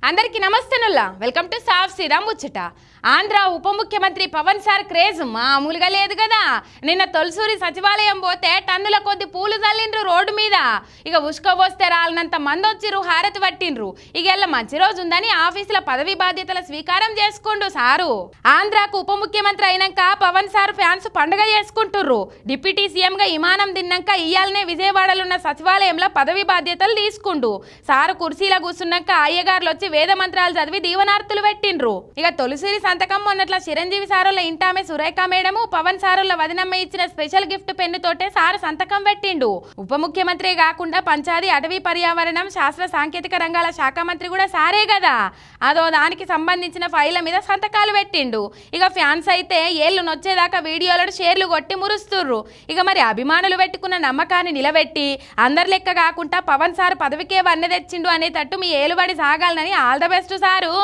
అందరికీ నమస్తేనుల్లా welcome to సాఫ్ సీదా ముచ్చట. ఆంధ్ర ఉప ముఖ్యమంత్రి పవన్ సార్ క్రేజ్ మామూలుగా లేదు కదా. నిన్న తొలసూరి సచివాలయం పోతే టన్నుల కొద్ది పూలు చల్లిండ్రు రోడ్డు మీద. ఇక ఉష్కబోస్తే రాలినంత మంది వచ్చిర్రు, హారతి పట్టిండ్రు. ఇక ఎల్ల మంచి రోజు ఉందని ఆఫీసుల పదవి బాధ్యతల స్వీకారం చేసుకుండు సారు. ఆంధ్రాకు ఉప ముఖ్యమంత్రి అయినాక పవన్ సార్ ఫ్యాన్స్ పండుగ చేసుకుంటుర్రు. డిప్యూటీ సీఎంగా విమానం తిన్నాక ఇయ్యాలనే విజయవాడలో ఉన్న సచివాలయంలో పదవి బాధ్యతలు తీసుకుండు. సారు కుర్చీలో కూర్చున్నాక అయ్యగారులు వచ్చి వేద మంత్రాలు చదివి దీవనార్తులు పెట్టిండ్రు. ఇక తొలిసిరి సంతకం మొన్నట్ల చిరంజీవి సారుల ఇంటామె సురేఖ మేడము, పవన్ సారుల వదినమ్మ ఇచ్చిన స్పెషల్ గిఫ్ట్ పెన్ను తోటే సారు సంతకం పెట్టిండు. ఉప ముఖ్యమంత్రి కాకుండా పంచాయతీ, అటవీ, పర్యావరణం, శాస్త్ర సాంకేతిక రంగాల శాఖ మంత్రి కూడా సారే కదా. అదో దానికి సంబంధించిన ఫైళ్ళ మీద సంతకాలు పెట్టిండు. ఇక ఫ్యాన్స్ అయితే ఏళ్ళు నొచ్చేదాకా వీడియోలను షేర్లు కొట్టి మురుస్తుర్రు. ఇక మరి అభిమానులు పెట్టుకున్న నమ్మకాన్ని నిలబెట్టి అందరి లెక్క కాకుండా పవన్ సారు పదవికే వన్నె తెచ్చిండు అనేటట్టు మీ ఏలుబడి సాగాలని ఆల్ ద బెస్ట్ సారు.